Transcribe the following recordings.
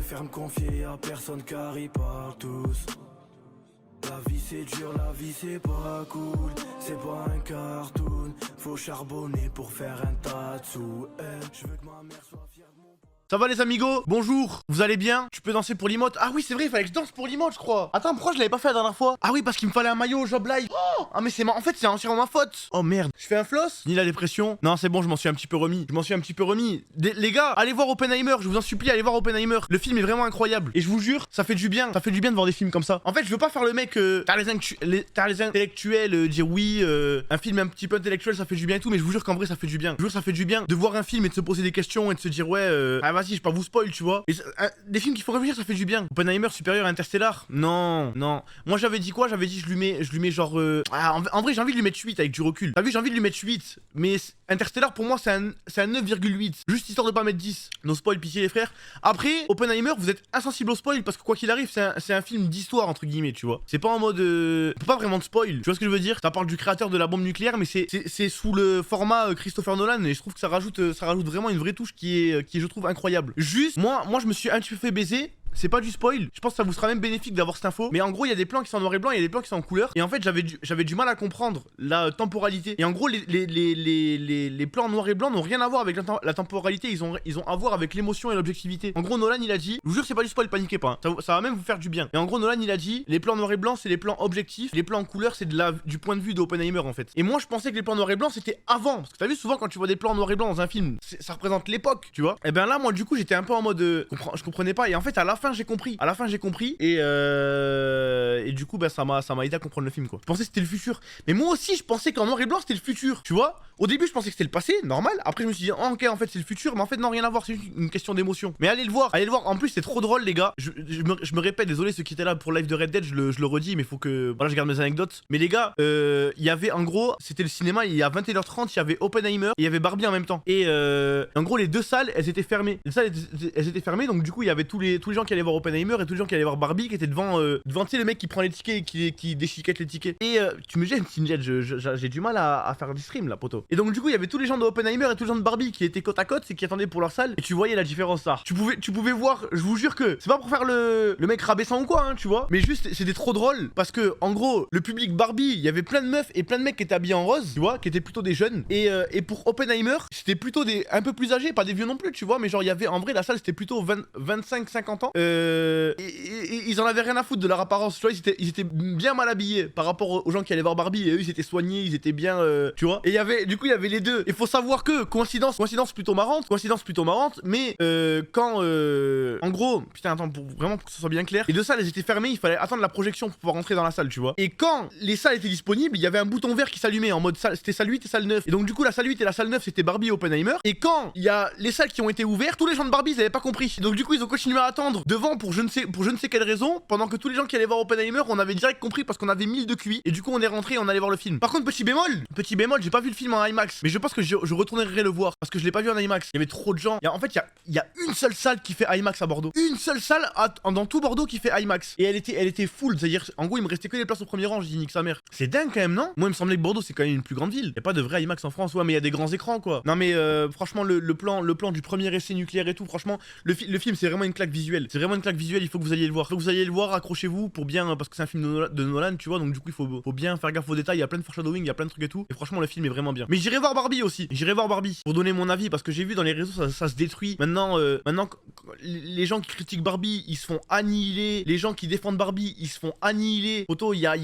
préfère me confier à personne car ils parlent tous. La vie c'est dur, la vie c'est pas cool. C'est pas un cartoon. Faut charbonner pour faire un tas de sous. Je veux que ma mère soit fière de mon... Ça va les amigos? Bonjour, vous allez bien? Tu peux danser pour l'emote? Ah oui c'est vrai, il fallait que je danse pour l'emote je crois. Attends, pourquoi je l'avais pas fait la dernière fois? Ah oui parce qu'il me fallait un maillot au job live. Oh ah mais c'est en fait c'est entièrement ma faute. Oh merde, je fais un floss? Ni la dépression? Non c'est bon, je m'en suis un petit peu remis. Les gars, allez voir Oppenheimer, je vous en supplie, allez voir Oppenheimer. Le film est vraiment incroyable. Et je vous jure, ça fait du bien. Ça fait du bien de voir des films comme ça. En fait je veux pas faire le mec t'as les intellectuels dire oui, un film un petit peu intellectuel ça fait du bien et tout, mais je vous jure qu'en vrai ça fait du bien. Je vous jure ça fait du bien de voir un film et de se poser des questions et de se dire ouais vas-y, je vais pas vous spoil, tu vois. Et, des films qu'il faut réfléchir, ça fait du bien. Oppenheimer supérieur à Interstellar? Non, non. Moi j'avais dit quoi? J'avais dit je lui mets genre... en vrai j'ai envie de lui mettre 8 avec du recul. T'as vu, j'ai envie de lui mettre 8. Mais Interstellar pour moi c'est un 9,8. Juste histoire de pas mettre 10. No spoil, pitié les frères. Après, Oppenheimer, vous êtes insensible au spoil parce que quoi qu'il arrive, c'est un film d'histoire entre guillemets, tu vois. C'est pas en mode... on peut pas vraiment de spoil. Tu vois ce que je veux dire? Ça parle du créateur de la bombe nucléaire, mais c'est sous le format Christopher Nolan et je trouve que ça rajoute vraiment une vraie touche qui est je trouve incroyable. Juste, moi je me suis un petit peu fait baiser. C'est pas du spoil, je pense que ça vous sera même bénéfique d'avoir cette info. Mais en gros, il y a des plans qui sont en noir et blanc, il y a des plans qui sont en couleur. Et en fait, j'avais du mal à comprendre la temporalité. Et en gros, les plans en noir et blanc n'ont rien à voir avec la temporalité. Ils ont à voir avec l'émotion et l'objectivité. En gros, Nolan, il a dit, je vous jure, c'est pas du spoil, paniquez pas. Hein. Ça va même vous faire du bien. Et en gros, Nolan, il a dit, les plans noir et blanc, c'est les plans objectifs. Les plans en couleur, c'est du point de vue d'Oppenheimer, en fait. Et moi, je pensais que les plans noir et blanc, c'était avant. Parce que t'as vu, souvent, quand tu vois des plans noir et blanc dans un film, ça représente l'époque, tu vois. Et ben là, moi, du coup, j'étais un peu en mode, je comprenais pas. Et en fait, à la fin, j'ai compris. Et du coup bah ça m'a aidé à comprendre le film quoi. Je pensais que c'était le futur. Mais moi aussi je pensais qu'en noir et blanc c'était le futur. Tu vois? Au début je pensais que c'était le passé, normal. Après je me suis dit oh, ok en fait c'est le futur. Mais en fait non, rien à voir, c'est juste une question d'émotion. Mais allez le voir. En plus c'est trop drôle les gars. Je me répète, désolé ceux qui étaient là pour le live de Red Dead, je le redis, mais faut que... Voilà, je garde mes anecdotes. Mais les gars, il y avait en gros, c'était le cinéma, il y a 21h30, il y avait Oppenheimer et il y avait Barbie en même temps. Et en gros les deux salles elles étaient fermées. Les salles elles étaient fermées, donc du coup il y avait tous les gens qui allaient voir Oppenheimer et tous les gens qui allaient voir Barbie qui était devant tu sais le mec qui prend les tickets et qui déchiquette les tickets. Et tu me gênes Sinjet, j'ai du mal à faire des streams là poto. Et donc du coup il y avait tous les gens de Oppenheimer et tous les gens de Barbie qui étaient côte à côte et qui attendaient pour leur salle. Et tu voyais la différence là. Tu pouvais voir, je vous jure que c'est pas pour faire le mec rabaissant ou quoi hein, tu vois. Mais juste c'était trop drôle parce que en gros le public Barbie, il y avait plein de meufs et plein de mecs qui étaient habillés en rose, tu vois, qui étaient plutôt des jeunes. Et pour Oppenheimer, c'était plutôt des un peu plus âgés, pas des vieux non plus, tu vois, mais genre il y avait en vrai la salle c'était plutôt 25-50 ans. Et ils en avaient rien à foutre de leur apparence, tu vois, ils étaient bien mal habillés par rapport aux gens qui allaient voir Barbie et eux ils étaient soignés, ils étaient bien tu vois. Et il y avait les deux. Il faut savoir que coïncidence plutôt marrante, mais quand en gros, putain attends pour que ce soit bien clair, les deux salles elles étaient fermées, il fallait attendre la projection pour pouvoir rentrer dans la salle, tu vois. Et quand les salles étaient disponibles, il y avait un bouton vert qui s'allumait en mode c'était salle 8 et salle 9. Et donc du coup la salle 8 et la salle 9 c'était Barbie et Oppenheimer. Et quand il y a les salles qui ont été ouvertes, tous les gens de Barbie ils avaient pas compris. Donc du coup ils ont continué à attendre devant pour je ne sais quelle raison, pendant que tous les gens qui allaient voir Oppenheimer, on avait direct compris parce qu'on avait 1000 de QI et du coup on est rentré et on allait voir le film. Par contre petit bémol, j'ai pas vu le film en IMAX, mais je pense que je retournerai le voir parce que je l'ai pas vu en IMAX. Il y avait trop de gens. En fait il y a une seule salle qui fait IMAX à Bordeaux. Une seule salle dans tout Bordeaux qui fait IMAX. Et elle était full, c'est-à-dire en gros il me restait que les places au premier rang, j'ai dit nique sa mère. C'est dingue quand même non? Moi il me semblait que Bordeaux c'est quand même une plus grande ville. Y a pas de vrai IMAX en France, ouais mais il y a des grands écrans quoi. Non mais franchement le plan du premier essai nucléaire et tout, franchement le film c'est vraiment une claque visuelle. C'est vraiment une claque visuelle, il faut que vous alliez le voir. Accrochez-vous pour bien parce que c'est un film de Nolan, tu vois, donc du coup il faut bien faire gaffe aux détails, il y a plein de foreshadowing, il y a plein de trucs et tout. Et franchement le film est vraiment bien. Mais j'irai voir Barbie aussi. Pour donner mon avis parce que j'ai vu dans les réseaux ça se détruit. Maintenant les gens qui critiquent Barbie, ils se font annihiler. Les gens qui défendent Barbie, ils se font annihiler. Poto, il y a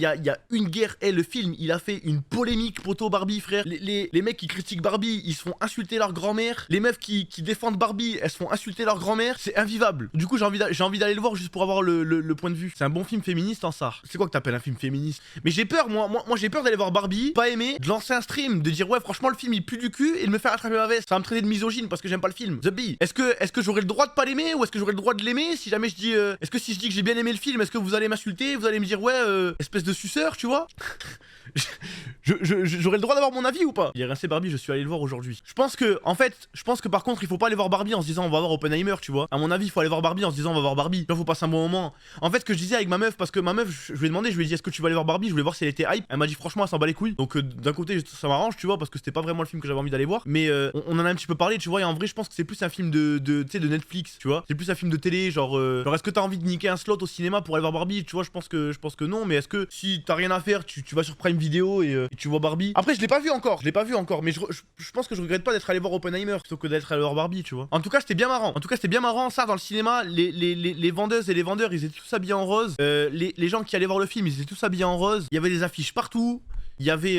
une guerre. Le film, il a fait une polémique, poto Barbie, frère. Les mecs qui critiquent Barbie, ils se font insulter leur grand-mère. Les meufs qui défendent Barbie, elles se font insulter leur grand-mère. C'est invivable. Du coup, j'ai envie d'aller le voir juste pour avoir le point de vue. C'est un bon film féministe en ça. C'est quoi que t'appelles un film féministe? Mais j'ai peur, moi j'ai peur d'aller voir Barbie, pas aimer, de lancer un stream, de dire ouais, franchement, le film il pue du cul et de me faire attraper ma veste. Ça va me traiter de misogyne parce que j'aime pas le film. The Bee. Est-ce que j'aurais le droit de pas l'aimer ou est-ce que j'aurais le droit de l'aimer si jamais je dis est-ce que si je dis que j'ai bien aimé le film, est-ce que vous allez m'insulter, vous allez me dire ouais, espèce de suceur, tu vois? J'aurais le droit d'avoir mon avis ou pas? Il y a rincé Barbie, je suis allé le voir aujourd'hui. Je pense que par contre il faut pas aller voir Barbie en se disant on va voir Oppenheimer, tu vois. À mon avis il faut aller voir Barbie en se disant on va voir Barbie. Là faut passer un bon moment. En fait ce que je disais avec ma meuf, parce que ma meuf je lui ai demandé, je lui ai dit est-ce que tu vas aller voir Barbie, je voulais voir si elle était hype. Elle m'a dit franchement elle s'en bat les couilles. Donc d'un côté ça m'arrange, tu vois, parce que c'était pas vraiment le film que j'avais envie d'aller voir. Mais on en a un petit peu parlé, tu vois, et en vrai je pense que c'est plus un film de Netflix. tu vois. C'est plus un film de télé, genre est-ce que t'as envie de niquer un slot au cinéma pour aller voir Barbie, tu vois, je pense que non, mais est-ce que si t'as rien à faire, tu vas sur Prime Video et tu vois Barbie. Après, je l'ai pas vu encore, mais je pense que je regrette pas d'être allé voir Oppenheimer plutôt que d'être allé voir Barbie, tu vois. En tout cas, c'était bien marrant, ça, dans le cinéma, les vendeuses et les vendeurs, ils étaient tous habillés en rose. Les gens qui allaient voir le film, ils étaient tous habillés en rose. Il y avait des affiches partout. Il y avait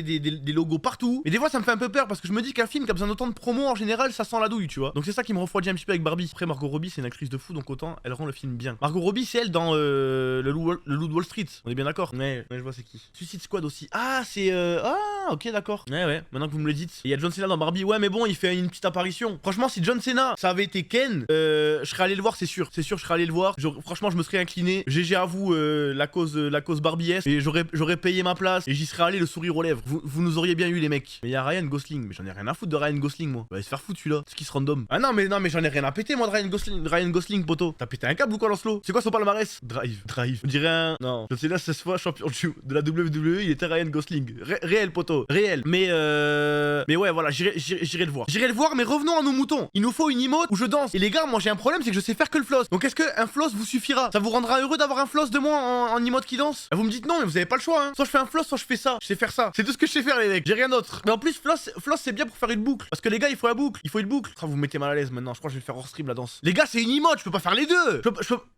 des logos partout. Et des fois ça me fait un peu peur parce que je me dis qu'un film qui a besoin d'autant de promos en général ça sent la douille, tu vois. Donc c'est ça qui me refroidit un petit peu avec Barbie. Après Margot Robbie c'est une actrice de fou donc autant elle rend le film bien. Margot Robbie c'est elle dans le Loup de Wall Street. On est bien d'accord? Ouais, je vois c'est qui. Suicide Squad aussi. Ah c'est ah ok d'accord. Ouais maintenant que vous me le dites. Il y a John Cena dans Barbie. Ouais mais bon il fait une petite apparition. Franchement si John Cena ça avait été Ken je serais allé le voir c'est sûr. Je serais allé le voir. Franchement je me serais incliné. GG à vous la cause Barbie S. Et j'aurais payé ma place et j'y serais allé le sourire aux lèvres. Vous nous auriez bien eu les mecs. Mais il y a Ryan Gosling. Mais j'en ai rien à foutre de Ryan Gosling moi. Va se faire foutre celui-là. C'est qui se random. Ah non mais j'en ai rien à péter moi de Ryan Gosling poto. T'as pété un câble ou quoi Lancelot? C'est quoi son palmarès? Drive. On dirait un. Non. Je sais là 16 fois champion de la WWE. Il était Ryan Gosling. Réel poto. Réel. Mais ouais voilà j'irai le voir. J'irai le voir mais revenons à nos moutons. Il nous faut une emote où je danse. Et les gars moi j'ai un problème c'est que je sais faire que le floss. Donc est-ce qu'un floss vous suffira? Ça vous rendra heureux d'avoir un floss de moi en emote qui danse? Vous me dites non mais vous avez pas le choix hein. Soit je fais un floss soit je fais ça. Je sais faire ça. C'est tout ce que je sais faire les mecs. J'ai rien d'autre. Mais en plus floss c'est bien pour faire une boucle. Parce que les gars il faut la boucle. Il faut une boucle. Oh, vous me mettez mal à l'aise maintenant. Je crois que je vais le faire hors stream la danse. Les gars c'est une emote. Je peux pas faire les deux.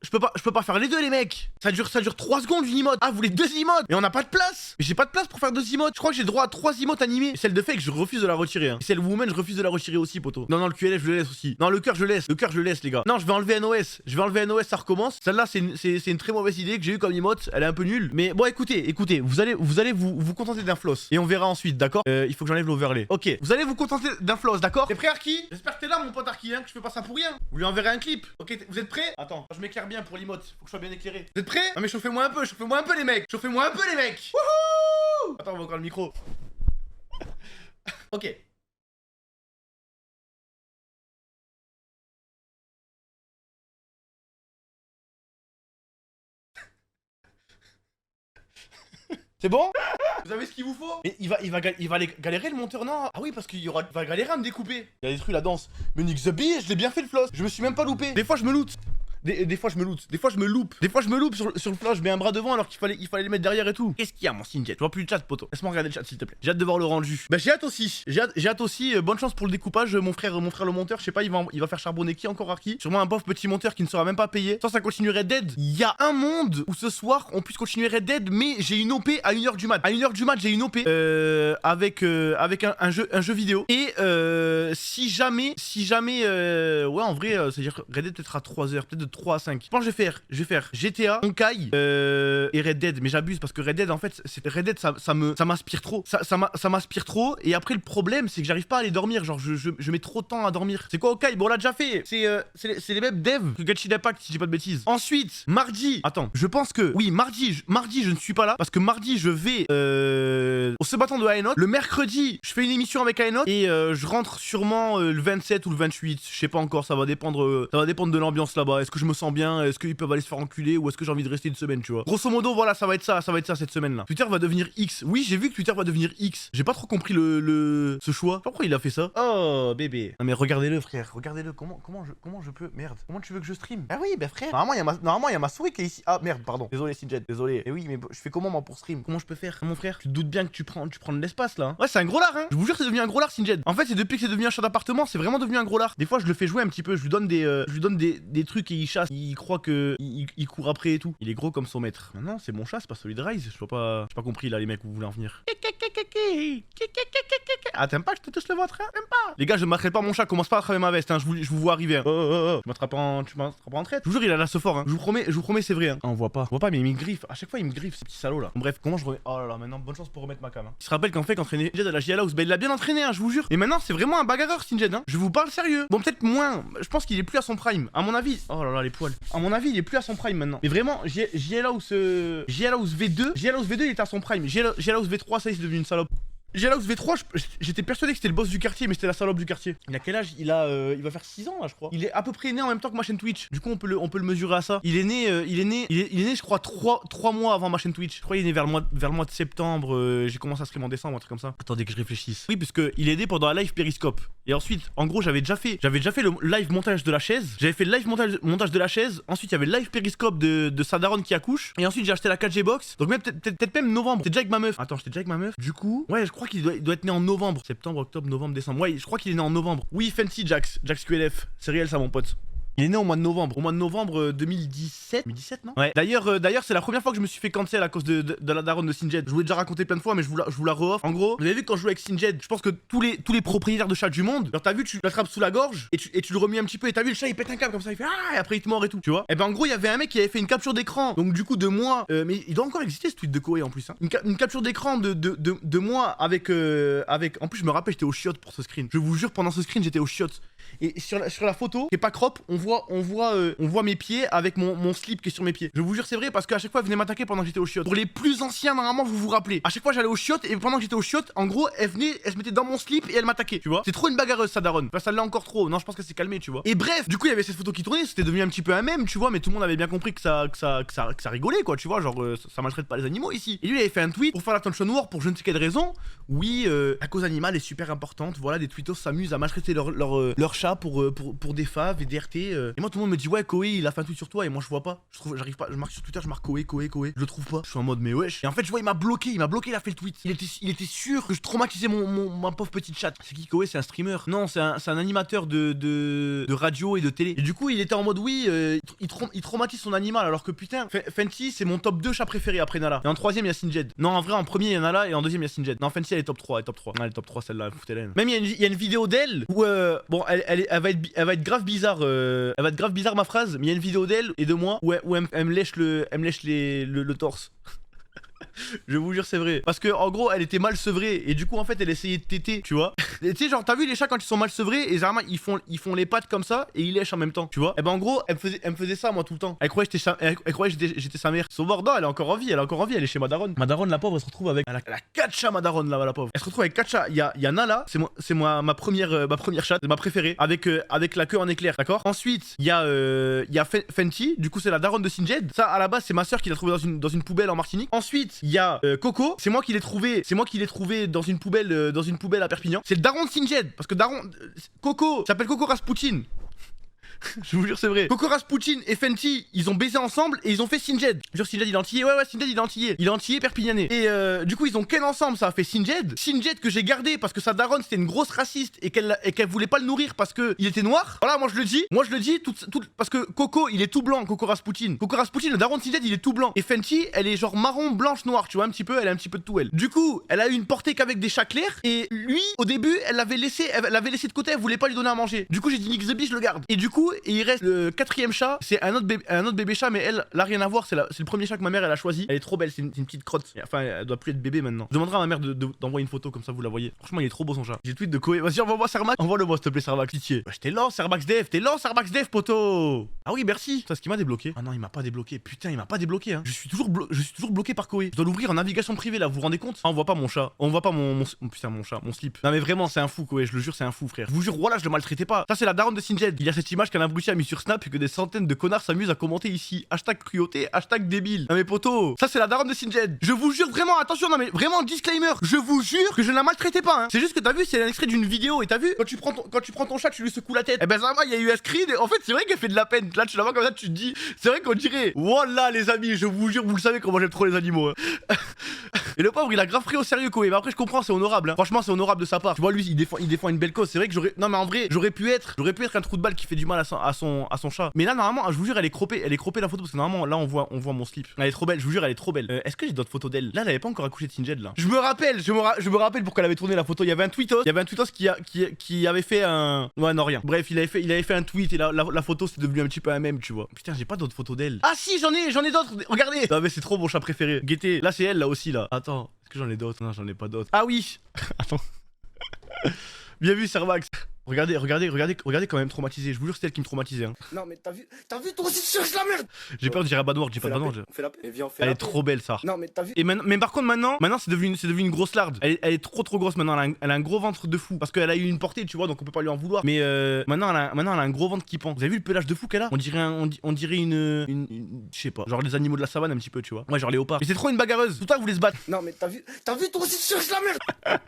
Je peux pas faire les deux les mecs. Ça dure 3 secondes une emote. Ah vous voulez 2 emotes? Mais on n'a pas de place. Mais j'ai pas de place pour faire 2 emotes. Je crois que j'ai droit à 3 emotes animées. Et celle de fake je refuse de la retirer hein. Et celle woman je refuse de la retirer aussi poto. Non le QLF je le laisse aussi. Non le cœur je laisse. Le cœur je laisse les gars. Non je vais enlever NOS. Ça recommence. Celle-là c'est une très mauvaise idée que j'ai eu comme emote. Elle est un peu nulle. Mais bon écoutez vous allez vous contenter d'un floss. Et on verra ensuite d'accord. Il faut que j'enlève l'overlay. Ok vous allez vous contenter d'un floss d'accord. T'es prêt Arki? J'espère que t'es là mon pote Arki hein. Que je fais pas ça pour rien. Vous lui enverrez un clip. Ok vous êtes prêts? Attends je m'éclaire bien pour l'emote. Faut que je sois bien éclairé. Vous êtes prêts? Non mais chauffez-moi un peu les mecs. Wouhou. Attends on va encore le micro. Ok. C'est bon? Vous avez ce qu'il vous faut? Mais il va aller galérer le monteur, non? Ah oui, parce il va galérer à me découper. Il a détruit la danse. Mais Nick the Bee, je l'ai bien fait le floss. Je me suis même pas loupé. Des fois, je me loot. Des fois je me loupe sur le flash, je mets un bras devant alors qu'il fallait les mettre derrière et tout. Qu'est-ce qu'il y a mon Sinjet? Je vois plus le chat poto. Laisse-moi regarder le chat s'il te plaît. J'ai hâte de voir le rendu. Bah j'ai hâte aussi. Bonne chance pour le découpage. Mon frère le monteur, je sais pas, il va faire charbonner qui encore Arki? Sûrement un pauvre petit monteur qui ne sera même pas payé. Ça continuerait Dead. Il y a un monde où ce soir on puisse continuer Red Dead, mais j'ai une OP à 1h du mat. À 1h du mat j'ai une OP avec un jeu vidéo. Et si jamais ouais en vrai c'est-à-dire Red Dead peut-être à 3h, peut-être de 3 à 5. Je pense que je vais faire GTA, Honkai et Red Dead. Mais j'abuse parce que Red Dead en fait, Red Dead ça m'inspire trop. Ça m'inspire trop. Et après le problème c'est que j'arrive pas à aller dormir. Genre je mets trop de temps à dormir. C'est quoi Honkai? Bon on l'a déjà fait. C'est les mêmes devs que Genshin Impact si j'ai pas de bêtises. Ensuite, mardi. Attends, je pense que oui, mardi je ne suis pas là parce que mardi je vais au se battant de Aenot. Le mercredi, je fais une émission avec Aenot et je rentre sûrement le 27 ou le 28. Je sais pas encore, ça va dépendre de l'ambiance là-bas. Est-ce que je me sens bien? Est-ce qu'ils peuvent aller se faire enculer ou est-ce que j'ai envie de rester une semaine, tu vois? Grosso modo, voilà, ça va être ça cette semaine-là. Twitter va devenir X. Oui, j'ai vu que Twitter va devenir X. J'ai pas trop compris ce choix. Pourquoi il a fait ça? Oh, bébé. Non mais regardez-le, frère. Regardez-le. Comment je peux? Merde. Comment tu veux que je stream? Ah oui, bah frère. Normalement, il y a ma souris qui est ici. Ah merde, pardon. Désolé, Sinjet. Désolé. Et oui, mais je fais comment moi pour stream? Comment je peux faire? Mon frère, tu te doutes bien que tu prends de l'espace là. Hein. Ouais, c'est un gros lard, hein. Je vous jure, c'est devenu un gros lard, Sinjet. En fait, c'est depuis que c'est devenu un chat d'appartement, c'est vraiment devenu un gros lard. Des fois, je le fais jouer un petit peu. Je lui donne des trucs et il chasse. Il croit que il court après et tout. Il est gros comme son maître. Non, c'est mon chat, c'est pas celui de Rise. Je sais pas compris là, les mecs, où vous voulez en venir. Ah, t'aimes pas que je te touche le ventre, hein? T'aimes pas? Les gars, je m'attrape pas mon chat, commence pas à travers ma veste, hein. Je vous vois arriver. Hein. Tu m'attrapes en traite. Je vous jure, il a l'air fort, hein. Je vous promets, c'est vrai. Hein. Ah, on voit pas, mais il me griffe. À chaque fois, il me griffe, ce petit salaud là. Bon, bref, comment je remets? Oh là là, maintenant, bonne chance pour remettre ma cam. Hein. Il se rappelle qu'en fait, qu'entraîner Jed à la JL House, bah, il l'a bien entraîné, hein, je vous jure. Et maintenant, c'est vraiment un bagarreur, Sinjed, hein. Je vous parle sérieux. Bon, peut-être moins. Je pense qu'il est plus à son prime. À mon avis. Oh là là, les poils. À mon avis, il est plus à son prime maintenant. Mais vraiment, JL House V2, il était à son prime. JL House V3, ça, il est devenu une salope. JL House V3, j'étais persuadé que c'était le boss du quartier, mais c'était la salope du quartier. Il a quel âge? Il va faire 6 ans là, je crois. Il est à peu près né en même temps que ma chaîne Twitch. Du coup, on peut le mesurer à ça. Il est né, je crois, 3 mois avant ma chaîne Twitch. Je crois qu'il est né vers le mois de septembre. J'ai commencé à stream en décembre, un truc comme ça. Attendez que je réfléchisse. Oui, parce qu'il est né pendant la live Periscope. Et ensuite, en gros, j'avais déjà fait le live montage de la chaise. J'avais fait le live montage de la chaise. Ensuite, il y avait le live périscope de sa daronne qui accouche. Et ensuite, j'ai acheté la 4G box. Donc même peut-être même novembre. J'étais déjà avec ma meuf. Attends, j'étais déjà avec ma meuf. Du coup, ouais, je crois qu'il doit être né en novembre. Septembre, octobre, novembre, décembre. Ouais, je crois qu'il est né en novembre. Oui, Fancy Jax QLF. C'est réel ça, mon pote. Il est né au mois de novembre. Au mois de novembre 2017. 2017, non? Ouais. D'ailleurs, c'est la première fois que je me suis fait cancel à cause de la daronne de Sinjed. Je vous l'ai déjà raconté plein de fois, mais je vous la re-off. En gros, vous avez vu quand je jouais avec Sinjed, je pense que tous les propriétaires de chats du monde, genre t'as vu, tu l'attrapes sous la gorge et tu le remues un petit peu et t'as vu le chat il pète un câble comme ça, il fait ah et après il te mord et tout, tu vois. Et ben en gros, il y avait un mec qui avait fait une capture d'écran. Donc du coup de moi, mais il doit encore exister ce tweet de Koé en plus. Hein. Une capture d'écran de moi avec. En plus, je me rappelle, j'étais au chiottes pour ce screen. Je vous jure, pendant ce screen, j'étais au chiottes. Et sur la photo, qui est pas crop, on voit mes pieds avec mon slip qui est sur mes pieds. Je vous jure, c'est vrai parce qu'à chaque fois, elle venait m'attaquer pendant que j'étais au chiottes. Pour les plus anciens, normalement, vous vous rappelez. À chaque fois, j'allais au chiottes et pendant que j'étais au chiottes, en gros, elle se mettait dans mon slip et elle m'attaquait, tu vois. C'est trop une bagarreuse, ça, daronne. Enfin, ça l'est encore trop. Non, je pense que c'est calmé, tu vois. Et bref, du coup, il y avait cette photo qui tournait, c'était devenu un petit peu un mème, tu vois, mais tout le monde avait bien compris que ça rigolait, quoi, tu vois. Genre, ça maltraite pas les animaux ici. Et lui, il avait fait un tweet pour faire l'attention noire pour je ne sais quelle raison. Oui, la cause animale est super importante. Voilà, des tweetos s'amusent à maltraiter leur chat pour des faves et des RT. Et moi, tout le monde me dit, ouais, Koé, il a fait un tweet sur toi. Et moi, je vois pas. J'arrive pas. Je marque sur Twitter, je marque Koé. Je le trouve pas. Je suis en mode, mais wesh. Et en fait, je vois, il m'a bloqué, il a fait le tweet. Il était sûr que je traumatisais ma pauvre petite chatte. C'est qui Koé? C'est un streamer? Non, c'est un animateur de radio et de télé. Et du coup, il était en mode, oui, il traumatise son animal. Alors que putain, Fenty, c'est mon top 2 chat préféré après Nala. Et en troisième, il y a Sinjed. Non, en vrai, en premier, il y a Nala et en deuxième, il y a Sinjed. Non, Fenty, elle est top 3. Elle est top 3, celle-là, foutez-la. Même, il y a une vidéo d'elle où, bon, elle va être grave bizarre. Elle va être grave bizarre ma phrase, mais il y a une vidéo d'elle et de moi où elle me lèche le torse. Je vous jure, c'est vrai. Parce que en gros, elle était mal sevrée et du coup, en fait, elle essayait de téter, tu vois. Tu sais, genre, t'as vu les chats quand ils sont mal sevrés et généralement ils font les pattes comme ça et ils lèchent en même temps, tu vois. Et ben en gros, elle me faisait ça moi tout le temps. Elle croyait que j'étais sa mère. Son bordel, elle est encore en vie, elle est chez ma daronne. Ma daronne, la pauvre, elle se retrouve avec. Elle a 4 chats, ma daronne, là, la pauvre. Elle se retrouve avec 4 chats. Il y a Nala, c'est ma première chatte, ma préférée, avec la queue en éclair, d'accord. Ensuite, il y a Fenty, du coup, c'est la daronne de Sinjed. Ça, à la base, c'est ma soeur qui l'a trouvé dans une poubelle en Martinique. Ensuite, il y a Coco, c'est moi qui l'ai trouvé dans une poubelle à Perpignan. C'est le daron de Sinjed, parce que Coco s'appelle Coco Rasputin. Je vous jure, c'est vrai. Coco Rasputin et Fenty, ils ont baisé ensemble et ils ont fait Sinjed. Jure, Sinjed il est antillais. Ouais, Sinjed il est antillais. Il est antillais perpignanais. Et du coup, ils ont ken ensemble, ça a fait Sinjed. Sinjed que j'ai gardé parce que sa daronne c'était une grosse raciste et qu'elle voulait pas le nourrir parce que il était noir. Voilà, moi je le dis tout parce que Coco il est tout blanc, Coco Rasputin. Coco Rasputin, le daron de Sinjed il est tout blanc. Et Fenty, elle est genre marron, blanche, noire, tu vois, un petit peu, elle a un petit peu de tout elle. Du coup, elle a eu une portée qu'avec des chats clairs et lui, au début, elle l'avait laissé de côté, elle voulait pas lui donner à manger. Du coup, j'ai dit Nix the Beast, je le garde. Et du coup, il reste le 4ème chat, c'est un autre bébé chat, mais elle, là rien à voir, c'est le premier chat que ma mère elle a choisi. Elle est trop belle, c'est une petite crotte. Enfin, elle doit plus être bébé maintenant. Je demanderai à ma mère d'envoyer une photo comme ça vous la voyez. Franchement, il est trop beau son chat. J'ai le tweet de Koé. Vas-y, envoie-moi Sermax. Envoie-le moi s'il te plaît, Sermax. Pitié. Wesh, t'es lent, Sermax Dev, poto. Ah oui, merci. C'est ce qui m'a débloqué. Ah non, il m'a pas débloqué. Putain, il m'a pas débloqué. Hein. Je suis toujours bloqué par Koé. Je dois l'ouvrir en navigation privée là. Vous vous rendez compte? Ah, on voit pas mon chat. On voit pas mon putain mon chat, mon slip. Non mais vraiment, c'est un fou Koé. Je le jure, c'est un fou frère. Je vous jure, voilà, je le maltraitais pas. Ça c'est la daronne de Sinjed. Il y a cette image qu'un abruti a mis sur Snap et que des centaines de connards s'amusent à commenter ici. Hashtag cruauté, hashtag débile. Non mais poto, ça c'est la daronne de Sinjed. Je vous jure vraiment, attention, non mais vraiment disclaimer. Je vous jure que je ne la maltraitais pas. Hein. C'est juste que t'as vu, c'est un extrait d'une vidéo et t'as vu quand tu prends ton chat, tu lui secoues la tête. Et ben ça va, il y a eu un screen. Et en fait, c'est vrai qu'elle fait de la peine. Là, tu la vois comme ça, tu te dis, c'est vrai qu'on dirait. Voilà les amis, je vous jure, vous le savez comment j'aime trop les animaux. Hein. Et le pauvre, il a grave pris au sérieux Koé. Mais après, je comprends, c'est honorable. Hein. Franchement, c'est honorable de sa part. Tu vois, lui, il défend une belle cause. C'est vrai que non mais en vrai, j'aurais pu être un trou de balle qui fait du mal à son chat. Mais là, normalement, je vous jure, elle est croppée la photo parce que normalement, là, on voit mon slip. Elle est trop belle, je vous jure, elle est trop belle. Est-ce que j'ai d'autres photos d'elle? Là, elle avait pas encore accouché de Sinjed là. Je me rappelle pourquoi elle avait tourné la photo. Il y avait un tweetos qui avait fait un. Ouais, non, rien. Bref, il avait fait un tweet et la photo, c'est devenu un petit peu un mème, tu vois. Putain, j'ai pas d'autres photos d'elle. Ah si, j'en ai d'autres. Regardez. Non mais c'est trop mon chat préféré. Guettez. Là, c'est elle là aussi là. Attends, est-ce que j'en ai d'autres? Non, j'en ai pas d'autres. Ah oui. Attends. Bien vu, Servax. Regardez quand même traumatisé. Je vous jure, c'est elle qui me traumatisait. Hein. Non, mais t'as vu, toi aussi tu cherches la merde. J'ai peur de dire à Badouard, j'ai pas de Badouard. Elle est trop belle, ça. Non, mais t'as vu. Et mais par contre, maintenant c'est devenu une grosse larde. Elle est trop grosse maintenant. Elle a un gros ventre de fou. Parce qu'elle a eu une portée, tu vois, donc on peut pas lui en vouloir. Mais maintenant, elle a un gros ventre qui pend. Vous avez vu le pelage de fou qu'elle a? On dirait une je sais pas. Genre les animaux de la savane, un petit peu, tu vois. Ouais, genre léopard. Mais c'est trop une bagarreuse. Tout le temps, elle voulait se battre. Non, mais t'as vu, toi aussi tu cherches la merde.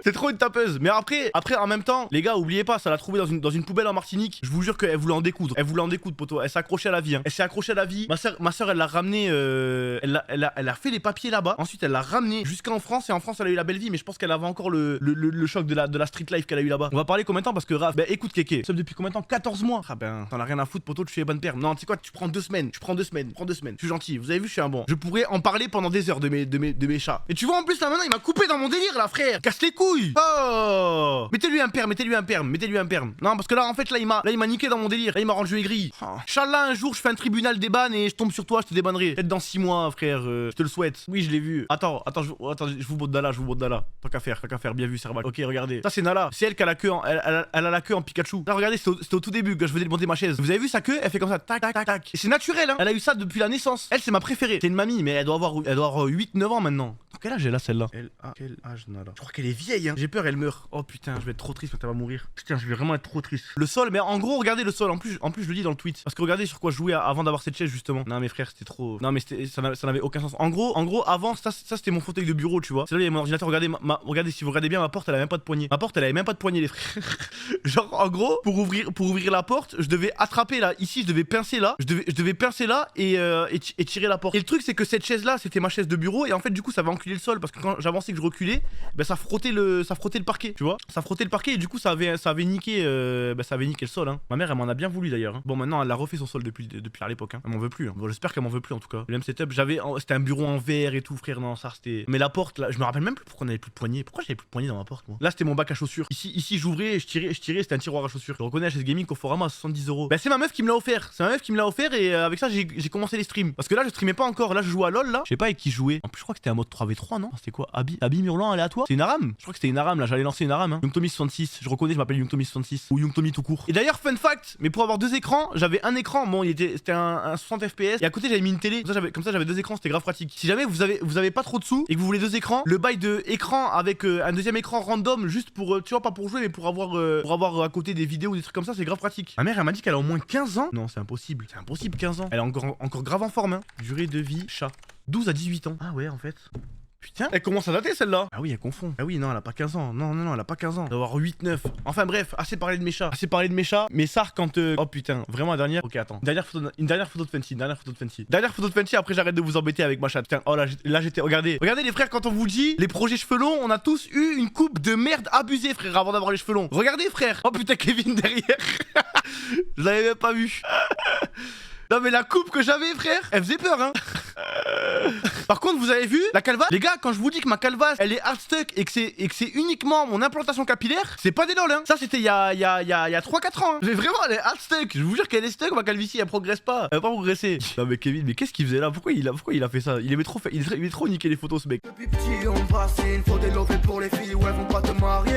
C'est trop une tapeuse. Mais après, en même temps, les gars, celle-là, oubliez pas, ça l'a trouvée dans une poubelle en Martinique. Je vous jure qu'elle voulait en découdre. Elle voulait en découdre, poteau. Elle s'est accrochée à la vie. Hein. Elle s'est accrochée à la vie. Ma soeur, elle l'a ramenée. Elle a fait les papiers là-bas. Ensuite, elle l'a ramenée jusqu'en France. Et en France, elle a eu la belle vie. Mais je pense qu'elle avait encore le choc de la street life qu'elle a eu là-bas. On va parler combien de temps parce que Raph, bah écoute, Kéké, ça depuis combien de temps? 14 mois. Ah ben, t'en as rien à foutre, poteau. Tu fais les bonnes permes. Non, tu sais quoi, tu prends 2 semaines. Je prends 2 semaines. Prends 2 semaines. Je suis gentil. Vous avez vu, je suis un bon. Je pourrais en parler pendant des heures de mes chats. Et tu vois, en plus, là maintenant, il m'a coupé dans mon délire, là, frère. Casse les couilles. Oh. Mettez-lui un perme. Non, parce que là, en fait, là, il m'a niqué dans mon délire. Là, il m'a rendu aigri. Inch'Allah, un jour, je fais un tribunal des bannes et je tombe sur toi, je te débannerai. Peut-être dans 6 mois, frère. Je te le souhaite. Oui, je l'ai vu. Attends, je vous botte Dala, Tant qu'à faire. Bien vu, Serbac. Ok, regardez. Ça, c'est Nala. C'est elle qui a la queue elle a la queue en Pikachu. Là, regardez, c'était au tout début que je venais de monter ma chaise. Vous avez vu sa queue? Elle fait comme ça. Tac, tac, tac, tac. Et c'est naturel, hein. Elle a eu ça depuis la naissance. Elle, c'est ma préférée. C'est une mamie, mais elle doit avoir 8-9 ans maintenant. Quel âge elle a celle-là? Elle a quel âge, Nala? Je crois qu'elle est vieille, hein. J'ai peur, elle meurt. Oh putain, je vais être trop triste quand elle va mourir. Putain, je vais vraiment être trop triste. Le sol, mais en gros, regardez le sol. En plus, je le dis dans le tweet. Parce que regardez sur quoi je jouais avant d'avoir cette chaise, justement. Non, mais frère, c'était trop. Non, mais ça n'avait aucun sens. En gros, avant, ça c'était mon fauteuil de bureau, tu vois. C'est là, il y a mon ordinateur. Regardez, si vous regardez bien, ma porte, elle avait même pas de poignée. Ma porte, elle avait même pas de poignée, les frères. Genre, en gros, pour ouvrir la porte, je devais attraper là. Ici, je devais pincer là. Je devais pincer là et tirer la porte. Et le truc, c'est que cette chaise là, c'était ma chaise de bureau. Et en fait, du coup, ça avait enculé le sol. Parce que quand j'avançais, que je reculais, ben, ça frottait le parquet, tu vois. Ça frottait le parquet et du coup, ça avait niqué le sol, hein. Ma mère, elle m'en a bien voulu d'ailleurs, hein. Bon, maintenant, elle a refait son sol depuis à l'époque, hein. Elle m'en veut plus, hein. Bon, j'espère qu'elle m'en veut plus en tout cas. Le même setup, c'était un bureau en verre et tout, frère. Non, ça c'était. Mais la porte, là, je me rappelle même plus pourquoi on avait plus de poignée. Pourquoi j'avais plus de poignée dans ma porte, moi? Là, c'était mon bac à chaussures. Ici, j'ouvrais et je tirais, c'était un tiroir à chaussures. Je reconnais chez Gaming Conforama à 70 €. Ben, c'est ma meuf qui me l'a offert. Et avec ça, j'ai commencé les streams. Parce que là, je streamais pas encore. Là, je jouais à LoL, là. Je sais pas avec qui je jouais. En plus, je crois que c'était un mode 3v3, non? C'était quoi? Abim Hurlant aléatoire? C'est une Aram? Je crois que c'était une Aram, là. J'allais lancer une Aram, hein. Youngtommy 66. Je reconnais, je m'appelle Youngtommy 66. Ou Youngtommy tout court. Et d'ailleurs, fun fact, mais pour avoir 2 écrans, j'avais un écran. Bon, c'était un 60 FPS. Et à côté, j'avais mis une télé. Comme ça, j'avais 2 écrans. C'était grave pratique. Si jamais vous avez pas trop de sous et que vous voulez 2 écrans, le bail de écran avec un deuxième écran random, juste pour, tu vois, pas pour jouer, mais pour avoir à côté des vidéos ou des trucs comme ça, c'est grave pratique. Ma mère, elle m'a dit qu'elle a au moins 15 ans. Non, c'est impossible. C'est impossible, 15 ans. Elle est encore grave en forme, hein. Durée de vie, chat. 12 à 18 ans. Ah ouais, en fait. Putain, elle commence à dater celle-là. Ah oui, elle confond. Ah oui, non, elle a pas 15 ans. Non, elle a pas 15 ans. Elle doit avoir 8-9. Enfin bref, assez parlé de mes chats. Mais ça, quand. Oh putain, vraiment la dernière. Ok, attends. Une dernière photo de Fancy. Après, j'arrête de vous embêter avec ma chatte. Putain, oh là, j'étais. Regardez les frères, quand on vous dit les projets cheveux longs, on a tous eu une coupe de merde abusée, frère, avant d'avoir les cheveux longs. Regardez, frère. Oh putain, Kevin derrière. Je l'avais même pas vu. Non mais la coupe que j'avais, frère, elle faisait peur, hein. Par contre, vous avez vu la calvasse? Les gars, quand je vous dis que ma calvasse, elle est hard stuck et que c'est uniquement mon implantation capillaire, c'est pas des lol, hein. Ça, c'était il y a 3-4 ans, hein. Mais vraiment, elle est hard stuck. Je vous jure qu'elle est stuck, ma calvitie, elle progresse pas. Elle va pas progresser. Non mais Kevin, mais qu'est-ce qu'il faisait là? Pourquoi il a fait ça? Il aimait trop niquer les photos, ce mec. Depuis petit, on bassine, faut des lovés pour les filles, ouais, vont pas te marier.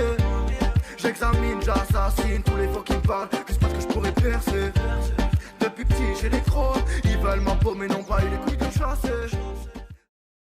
J'examine, j'assassine tous les fois qui me parlent, juste parce que je pourrais percer. Depuis petit, j'ai les crocs, ils veulent ma peau, mais non pas les coups.